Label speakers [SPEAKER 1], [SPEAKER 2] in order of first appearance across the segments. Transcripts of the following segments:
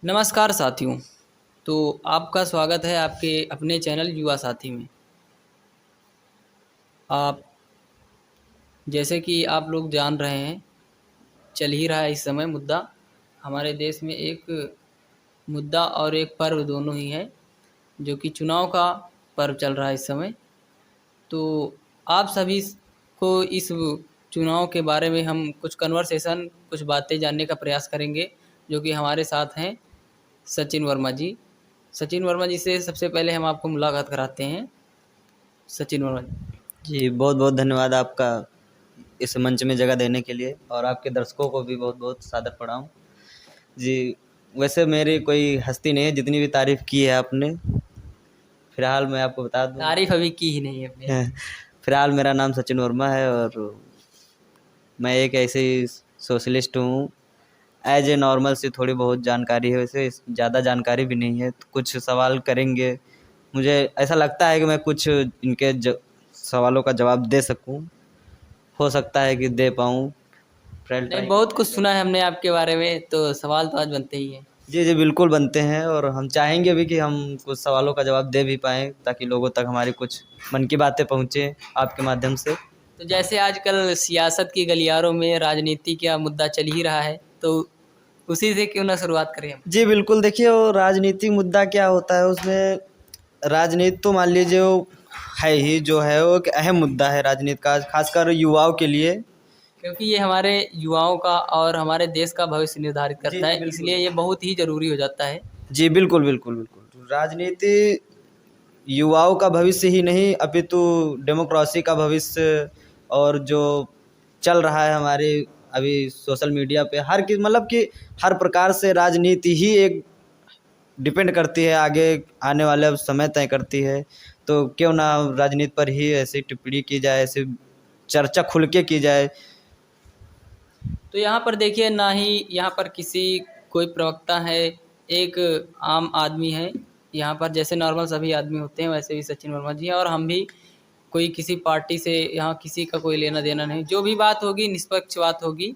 [SPEAKER 1] नमस्कार साथियों। तो आपका स्वागत है आपके अपने चैनल युवा साथी में। आप जैसे कि आप लोग जान रहे हैं, चल ही रहा है इस समय मुद्दा। हमारे देश में एक मुद्दा और एक पर्व दोनों ही है, जो कि चुनाव का पर्व चल रहा है इस समय। तो आप सभी को इस चुनाव के बारे में हम कुछ कन्वर्सेशन, कुछ बातें जानने का प्रयास करेंगे, जो कि हमारे साथ हैं सचिन वर्मा जी। सचिन वर्मा जी से सबसे पहले हम आपको मुलाकात कराते हैं। सचिन वर्मा जी।
[SPEAKER 2] जी, बहुत बहुत धन्यवाद आपका इस मंच में जगह देने के लिए, और आपके दर्शकों को भी बहुत बहुत सादर प्रणाम। जी, वैसे मेरी कोई हस्ती नहीं है, जितनी भी तारीफ़ की है आपने। फिलहाल मैं आपको बता दूं,
[SPEAKER 1] तारीफ अभी की ही नहीं अपने।
[SPEAKER 2] फिलहाल मेरा नाम सचिन वर्मा है और मैं एक ऐसे ही सोशलिस्ट हूँ। एज ए नॉर्मल सी थोड़ी बहुत जानकारी है, वैसे ज़्यादा जानकारी भी नहीं है। तो कुछ सवाल करेंगे, मुझे ऐसा लगता है कि मैं कुछ इनके सवालों का जवाब दे सकूं। हो सकता है कि दे पाऊँ। ट्रायल
[SPEAKER 1] नहीं,
[SPEAKER 2] ट्राई
[SPEAKER 1] बहुत कुछ
[SPEAKER 2] करेंगे।
[SPEAKER 1] सुना है हमने आपके बारे में, तो सवाल तो आज बनते ही हैं।
[SPEAKER 2] जी, जी, बिल्कुल बनते हैं, और हम चाहेंगे भी कि हम कुछ सवालों का जवाब दे भी पाएँ, ताकि लोगों तक हमारी कुछ मन की बातें पहुँचे आपके माध्यम से।
[SPEAKER 1] तो जैसे आजकल सियासत की गलियारों में राजनीति का मुद्दा चल ही रहा है, तो उसी से क्यों ना शुरुआत करें हम।
[SPEAKER 2] जी, बिल्कुल, देखिए वो राजनीतिक मुद्दा क्या होता है उसमें। राजनीति तो मान लीजिए वो है ही, जो है वो एक अहम मुद्दा है राजनीति का, ख़ासकर युवाओं के लिए।
[SPEAKER 1] क्योंकि ये हमारे युवाओं का और हमारे देश का भविष्य निर्धारित
[SPEAKER 2] जी,
[SPEAKER 1] करता
[SPEAKER 2] जी,
[SPEAKER 1] है,
[SPEAKER 2] बिल्कुल।
[SPEAKER 1] इसलिए ये बहुत ही ज़रूरी हो जाता है।
[SPEAKER 2] जी, बिल्कुल, बिल्कुल, बिल्कुल। राजनीति युवाओं का भविष्य ही नहीं, अपितु डेमोक्रेसी का भविष्य, और जो चल रहा है हमारे अभी सोशल मीडिया पे, हर की मतलब कि हर प्रकार से राजनीति ही एक डिपेंड करती है, आगे आने वाले समय तय करती है। तो क्यों ना राजनीति पर ही ऐसी टिप्पणी की जाए, ऐसी चर्चा खुल के की जाए।
[SPEAKER 1] तो यहाँ पर देखिए, ना ही यहाँ पर किसी कोई प्रवक्ता है, एक आम आदमी है। यहाँ पर जैसे नॉर्मल सभी आदमी होते हैं, वैसे भी सचिन वर्मा जी हैं, और हम भी कोई किसी पार्टी से यहाँ किसी का कोई लेना देना नहीं। जो भी बात होगी निष्पक्ष बात होगी।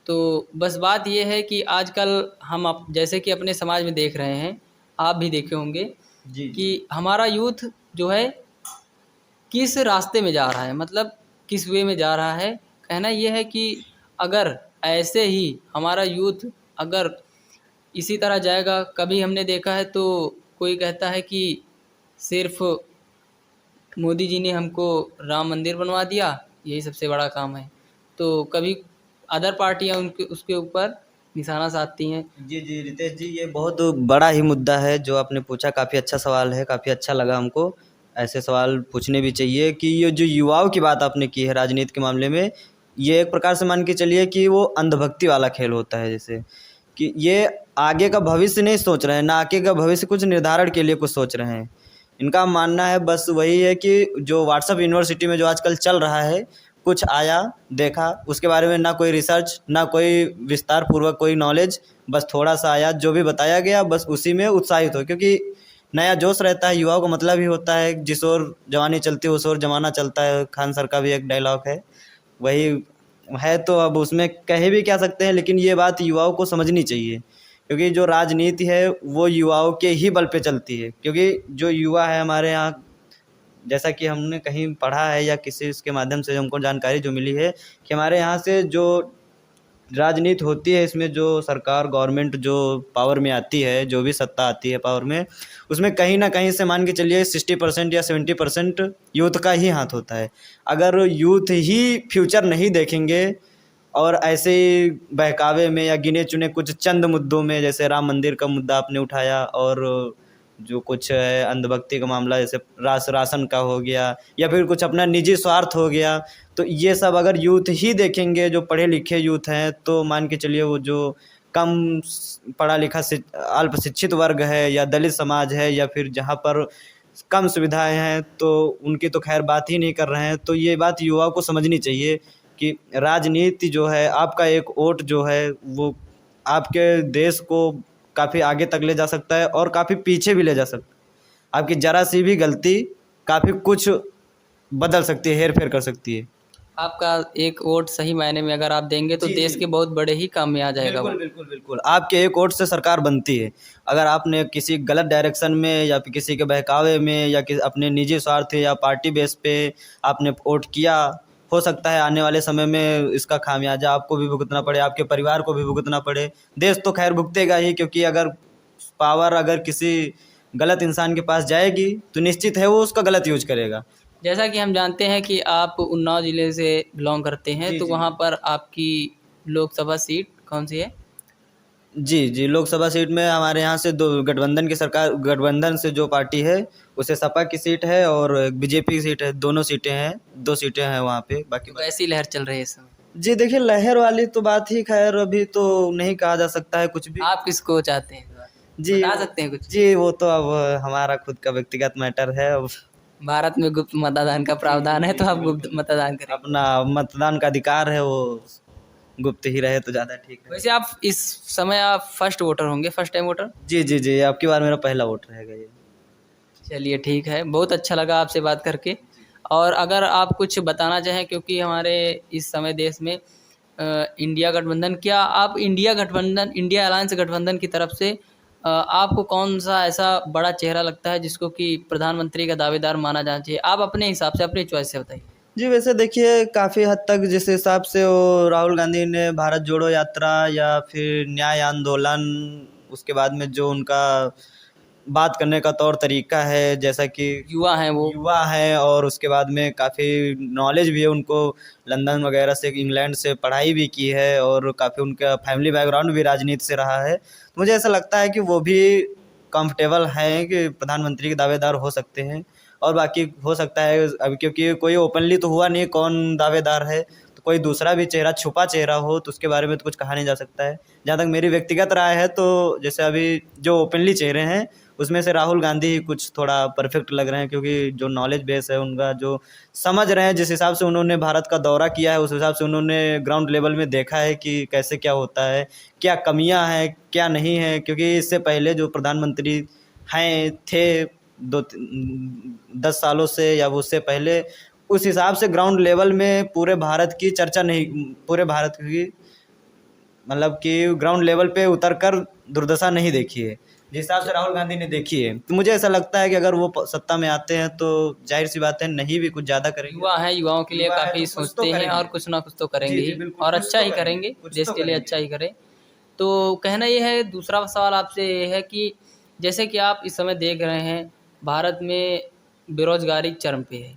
[SPEAKER 1] तो बस बात ये है कि आजकल हम जैसे कि अपने समाज में देख रहे हैं, आप भी देखे होंगे
[SPEAKER 2] जी,
[SPEAKER 1] कि
[SPEAKER 2] जी।
[SPEAKER 1] हमारा यूथ जो है किस रास्ते में जा रहा है, मतलब किस वे में जा रहा है। कहना यह है कि अगर ऐसे ही हमारा यूथ अगर इसी तरह जाएगा, कभी हमने देखा है तो कोई कहता है कि सिर्फ मोदी जी ने हमको राम मंदिर बनवा दिया, यही सबसे बड़ा काम है। तो कभी अदर पार्टियां उनके उसके ऊपर निशाना साधती हैं।
[SPEAKER 2] जी, जी, रितेश जी, ये बहुत बड़ा ही मुद्दा है जो आपने पूछा। काफ़ी अच्छा सवाल है, काफ़ी अच्छा लगा हमको। ऐसे सवाल पूछने भी चाहिए कि ये जो युवाओं की बात आपने की है राजनीति के मामले में, ये एक प्रकार से मान के चलिए कि वो अंधभक्ति वाला खेल होता है। जैसे कि ये आगे का भविष्य नहीं सोच रहे हैं, ना आगे का भविष्य कुछ निर्धारण के लिए कुछ सोच रहे हैं। इनका मानना है बस वही है कि जो व्हाट्सएप यूनिवर्सिटी में जो आजकल चल रहा है, कुछ आया, देखा, उसके बारे में ना कोई रिसर्च, ना कोई विस्तार पूर्वक कोई नॉलेज, बस थोड़ा-सा आया, जो भी बताया गया बस उसी में उत्साहित हो। क्योंकि नया जोश रहता है, युवाओं का मतलब ही होता है जिस ओर जवानी चलती है उस ओर ज़माना चलता है। खान सर का भी एक डायलॉग है, वही है। तो अब उसमें कह भी क्या सकते हैं, लेकिन ये बात युवाओं को समझनी चाहिए, क्योंकि जो राजनीति है वो युवाओं के ही बल पे चलती है। क्योंकि जो युवा है हमारे यहाँ, जैसा कि हमने कहीं पढ़ा है या किसी इसके माध्यम से हमको जानकारी जो मिली है कि हमारे यहाँ से जो राजनीति होती है, इसमें जो सरकार गवर्नमेंट जो पावर में आती है, जो भी सत्ता आती है पावर में, उसमें कहीं ना कहीं से मान के चलिए 60% या 70% यूथ का ही हाथ होता है। अगर यूथ ही फ्यूचर नहीं देखेंगे और ऐसे ही बहकावे में या गिने चुने कुछ चंद मुद्दों में, जैसे राम मंदिर का मुद्दा आपने उठाया, और जो कुछ है अंधभक्ति का मामला, जैसे राशन का हो गया, या फिर कुछ अपना निजी स्वार्थ हो गया, तो ये सब अगर यूथ ही देखेंगे, जो पढ़े लिखे यूथ हैं, तो मान के चलिए वो जो कम पढ़ा लिखा अल्प शिक्षित वर्ग है, या दलित समाज है, या फिर जहाँ पर कम सुविधाएं हैं, तो उनकी तो खैर बात ही नहीं कर रहे हैं। तो ये बात युवाओं को समझनी चाहिए कि राजनीति जो है, आपका एक वोट जो है वो आपके देश को काफ़ी आगे तक ले जा सकता है, और काफ़ी पीछे भी ले जा सकता है। आपकी ज़रा सी भी गलती काफ़ी कुछ बदल सकती है, हेर फेर कर सकती है।
[SPEAKER 1] आपका एक वोट सही मायने में अगर आप देंगे तो
[SPEAKER 2] जी,
[SPEAKER 1] देश
[SPEAKER 2] जी।
[SPEAKER 1] के बहुत बड़े ही काम में आ जाएगा
[SPEAKER 2] बिल्कुल,
[SPEAKER 1] वो।
[SPEAKER 2] बिल्कुल, बिल्कुल। आपके एक वोट से सरकार बनती है। अगर आपने किसी गलत डायरेक्शन में या फिर किसी के बहकावे में या अपने निजी स्वार्थ या पार्टी बेस पे आपने वोट किया, हो सकता है आने वाले समय में इसका खामियाजा आपको भी भुगतना पड़े, आपके परिवार को भी भुगतना पड़े। देश तो खैर भुगतेगा ही, क्योंकि अगर पावर अगर किसी गलत इंसान के पास जाएगी तो निश्चित है वो उसका गलत यूज करेगा।
[SPEAKER 1] जैसा कि हम जानते हैं कि आप उन्नाव ज़िले से बिलॉन्ग करते हैं,
[SPEAKER 2] जी,
[SPEAKER 1] तो
[SPEAKER 2] जी।
[SPEAKER 1] वहाँ पर आपकी लोकसभा सीट कौन-सी है?
[SPEAKER 2] जी, जी, लोकसभा सीट में हमारे यहाँ से 2 गठबंधन की सरकार, गठबंधन से जो पार्टी है, उसे सपा की सीट है और बीजेपी की सीट है, दोनों सीटें हैं, 2 सीटें हैं वहाँ पे, बाकी
[SPEAKER 1] तो कैसी लहर चल रही है इस समय?
[SPEAKER 2] जी, देखिए लहर वाली तो बात ही ख़ैर अभी तो नहीं कहा जा सकता है कुछ भी।
[SPEAKER 1] आप किसको चाहते हैं इस बार?
[SPEAKER 2] जी,
[SPEAKER 1] बता सकते हैं कुछ?
[SPEAKER 2] जी, वो तो अब हमारा खुद का व्यक्तिगत मैटर है अब।
[SPEAKER 1] भारत में गुप्त मतदान का
[SPEAKER 2] जी, जी,
[SPEAKER 1] प्रावधान है,
[SPEAKER 2] जी,
[SPEAKER 1] तो
[SPEAKER 2] जी,
[SPEAKER 1] आप गुप्त
[SPEAKER 2] बिल्कुल।
[SPEAKER 1] मतदान करेंगे।
[SPEAKER 2] अपना मतदान का अधिकार है, वो गुप्त ही रहे तो ज़्यादा ठीक रहे।
[SPEAKER 1] वैसे आप इस समय आप फर्स्ट वोटर होंगे, फर्स्ट टाइम वोटर?
[SPEAKER 2] जी, जी, जी, अब की बार मेरा पहला वोट रहेगा ये।
[SPEAKER 1] चलिए ठीक है, बहुत अच्छा लगा आपसे बात करके। और अगर आप कुछ बताना चाहें, क्योंकि हमारे इस समय देश में इंडिया गठबंधन, क्या आप इंडिया गठबंधन, इंडिया अलायंस गठबंधन की तरफ से आपको कौन-सा ऐसा बड़ा चेहरा लगता है जिसको कि प्रधानमंत्री का दावेदार माना जाना चाहिए? आप अपने हिसाब से, अपनी चॉइस से बताइए।
[SPEAKER 2] जी, वैसे देखिए काफ़ी हद तक जिस हिसाब से वो राहुल गांधी ने भारत जोड़ो यात्रा या फिर न्याय आंदोलन, उसके बाद में जो उनका बात करने का तौर तरीका है, जैसा कि
[SPEAKER 1] युवा हैं वो।
[SPEAKER 2] युवा हैं और उसके बाद में काफ़ी नॉलेज भी है उनको, लंदन वगैरह से, इंग्लैंड से पढ़ाई भी की है और काफ़ी उनका फैमिली बैकग्राउंड भी राजनीति से रहा है। तो मुझे ऐसा लगता है कि वो भी कंफर्टेबल हैं कि प्रधानमंत्री के दावेदार हो सकते हैं। और बाकी हो सकता है अब, क्योंकि कोई ओपनली तो हुआ नहीं कौन दावेदार है, तो कोई दूसरा भी चेहरा, छुपा चेहरा हो तो उसके बारे में तो कुछ कहा नहीं जा सकता है। जहाँ तक मेरी व्यक्तिगत राय है तो जैसे अभी जो ओपनली चेहरे हैं उसमें से राहुल गांधी ही कुछ थोड़ा परफेक्ट लग रहे हैं, क्योंकि जो नॉलेज बेस है उनका, जो समझ रहे हैं, जिस हिसाब से उन्होंने भारत का दौरा किया है, उस हिसाब से उन्होंने ग्राउंड लेवल में देखा है कि कैसे क्या होता है, क्या कमियां हैं, क्या नहीं है। क्योंकि इससे पहले जो प्रधानमंत्री हैं थे 10 सालों से या वो उससे पहले, उस हिसाब से ग्राउंड लेवल में पूरे भारत की चर्चा नहीं, पूरे भारत की मतलब कि ग्राउंड लेवल पे उतर कर दुर्दशा नहीं देखी है जिस हिसाब से राहुल गांधी ने देखी है। तो मुझे ऐसा लगता है कि अगर वो सत्ता में आते हैं तो जाहिर सी बात है नहीं भी कुछ ज़्यादा करेंगे।
[SPEAKER 1] युवा हैं, युवाओं के लिए
[SPEAKER 2] युवा है
[SPEAKER 1] काफ़ी
[SPEAKER 2] तो कुछ तो
[SPEAKER 1] सोचते हैं और
[SPEAKER 2] करेंगे।
[SPEAKER 1] कुछ ना कुछ तो
[SPEAKER 2] जी,
[SPEAKER 1] करेंगे
[SPEAKER 2] जी,
[SPEAKER 1] ही,
[SPEAKER 2] बिल्कुल,
[SPEAKER 1] और
[SPEAKER 2] कुछ
[SPEAKER 1] अच्छा
[SPEAKER 2] तो
[SPEAKER 1] ही
[SPEAKER 2] करेंगे,
[SPEAKER 1] करेंगे,
[SPEAKER 2] कुछ
[SPEAKER 1] देश
[SPEAKER 2] तो
[SPEAKER 1] के लिए
[SPEAKER 2] करेंगे।
[SPEAKER 1] अच्छा ही करें। तो कहना ये है, दूसरा सवाल आपसे ये है कि जैसे कि आप इस समय देख रहे हैं, भारत में बेरोज़गारी चरम पे है।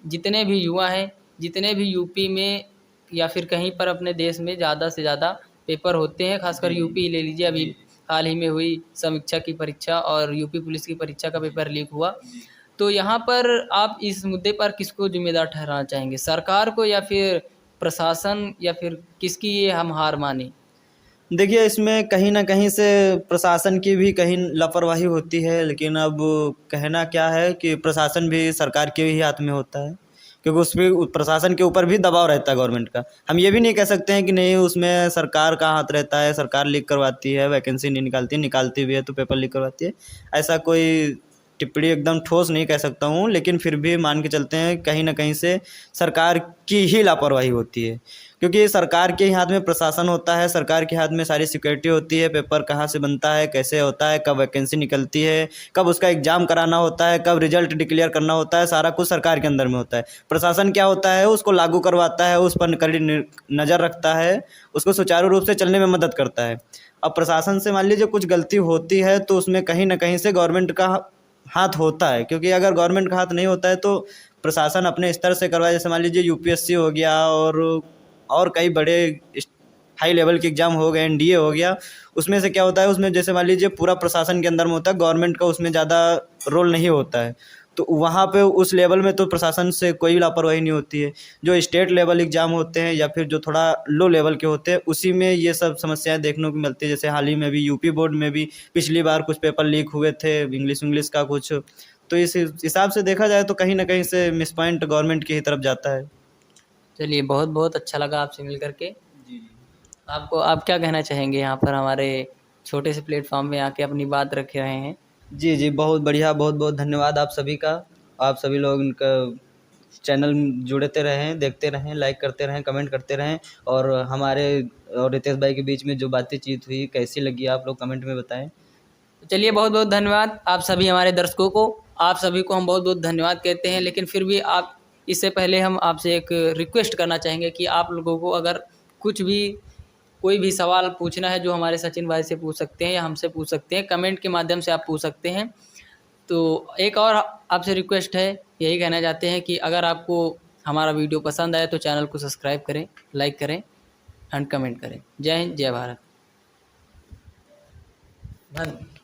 [SPEAKER 1] जितने भी युवा हैं, जितने भी यूपी में या फिर कहीं पर अपने देश में ज़्यादा से ज़्यादा पेपर होते हैं, खासकर
[SPEAKER 2] जी,
[SPEAKER 1] यूपी ही ले लीजिए। अभी
[SPEAKER 2] जी,
[SPEAKER 1] हाल ही में हुई समीक्षा की परीक्षा और यूपी पुलिस की परीक्षा का पेपर लीक हुआ।
[SPEAKER 2] जी।
[SPEAKER 1] तो यहाँ पर आप इस मुद्दे पर किसको ज़िम्मेदार ठहराना चाहेंगे? सरकार को या फिर प्रशासन, या फिर किसकी ये हम हार मानें?
[SPEAKER 2] देखिए, इसमें कहीं न कहीं से प्रशासन की भी कहीं लापरवाही होती है, लेकिन अब कहना क्या है कि प्रशासन भी सरकार के ही हाथ में होता है, क्योंकि उसमें प्रशासन के ऊपर भी दबाव रहता है गवर्नमेंट का। हम ये भी नहीं कह सकते हैं कि नहीं, उसमें सरकार का हाथ रहता है, सरकार लीक करवाती है, वैकेंसी नहीं निकालती, निकालती भी है तो पेपर लीक करवाती है। ऐसा कोई टिप्पणी एकदम ठोस नहीं कह सकता हूँ, लेकिन फिर भी मान के चलते हैं कहीं न कहीं से सरकार की ही लापरवाही होती है। क्योंकि सरकार के ही हाथ में प्रशासन होता है, सरकार के हाथ में सारी सिक्योरिटी होती है, पेपर कहाँ से बनता है, कैसे होता है, कब वैकेंसी निकलती है, कब उसका एग्ज़ाम कराना होता है, कब रिजल्ट डिक्लेयर करना होता है, सारा कुछ सरकार के अंदर में होता है। प्रशासन क्या होता है, उसको लागू करवाता है, उस पर कड़ी नज़र रखता है, उसको सुचारू रूप से चलने में मदद करता है। अब प्रशासन से मान लीजिए कुछ गलती होती है तो उसमें कहीं न कहीं से गवर्नमेंट का हाथ होता है, क्योंकि अगर गवर्नमेंट का हाथ नहीं होता है तो प्रशासन अपने स्तर से करवाए। जैसे मान लीजिए यूपीएससी हो गया और कई बड़े हाई लेवल के एग्ज़ाम हो गए, एनडीए हो गया, उसमें से क्या होता है, उसमें जैसे मान लीजिए पूरा प्रशासन के अंदर में होता है, गवर्नमेंट का उसमें ज़्यादा रोल नहीं होता है। तो वहाँ पे उस लेवल में तो प्रशासन से कोई लापरवाही नहीं होती है। जो स्टेट लेवल एग्ज़ाम होते हैं या फिर जो थोड़ा लो लेवल के होते हैं, उसी में ये सब समस्याएं देखने को मिलती है। जैसे हाल ही में भी यूपी बोर्ड में भी पिछली बार कुछ पेपर लीक हुए थे, इंग्लिश इंग्लिश का कुछ। तो इस हिसाब से देखा जाए तो कहीं ना कहीं से मिस पॉइंट गवर्नमेंट की ही तरफ जाता है।
[SPEAKER 1] चलिए, बहुत-बहुत अच्छा लगा आपसे मिल कर के।
[SPEAKER 2] जी,
[SPEAKER 1] आप क्या कहना चाहेंगे यहाँ पर हमारे छोटे से प्लेटफ़ॉर्म में आके अपनी बात रख रहे हैं?
[SPEAKER 2] जी, जी, बहुत बढ़िया, बहुत बहुत धन्यवाद आप सभी का। आप सभी लोग इनका चैनल जुड़ते रहें, देखते रहें, लाइक करते रहें, कमेंट करते रहें। और हमारे और रितेश भाई के बीच में जो बातचीत हुई कैसी लगी आप लोग कमेंट में बताएं।
[SPEAKER 1] तो चलिए, बहुत बहुत धन्यवाद आप सभी हमारे दर्शकों को। आप सभी को हम बहुत बहुत धन्यवाद कहते हैं, लेकिन फिर भी आप, इससे पहले हम आपसे एक रिक्वेस्ट करना चाहेंगे कि आप लोगों को अगर कुछ भी, कोई भी सवाल पूछना है जो हमारे सचिन भाई से पूछ सकते हैं या हमसे पूछ सकते हैं, कमेंट के माध्यम से आप पूछ सकते हैं। तो एक और आपसे रिक्वेस्ट है, यही कहना चाहते हैं कि अगर आपको हमारा वीडियो पसंद आए तो चैनल को सब्सक्राइब करें, लाइक करें एंड कमेंट करें। जय हिंद, जय भारत। धन्यवाद।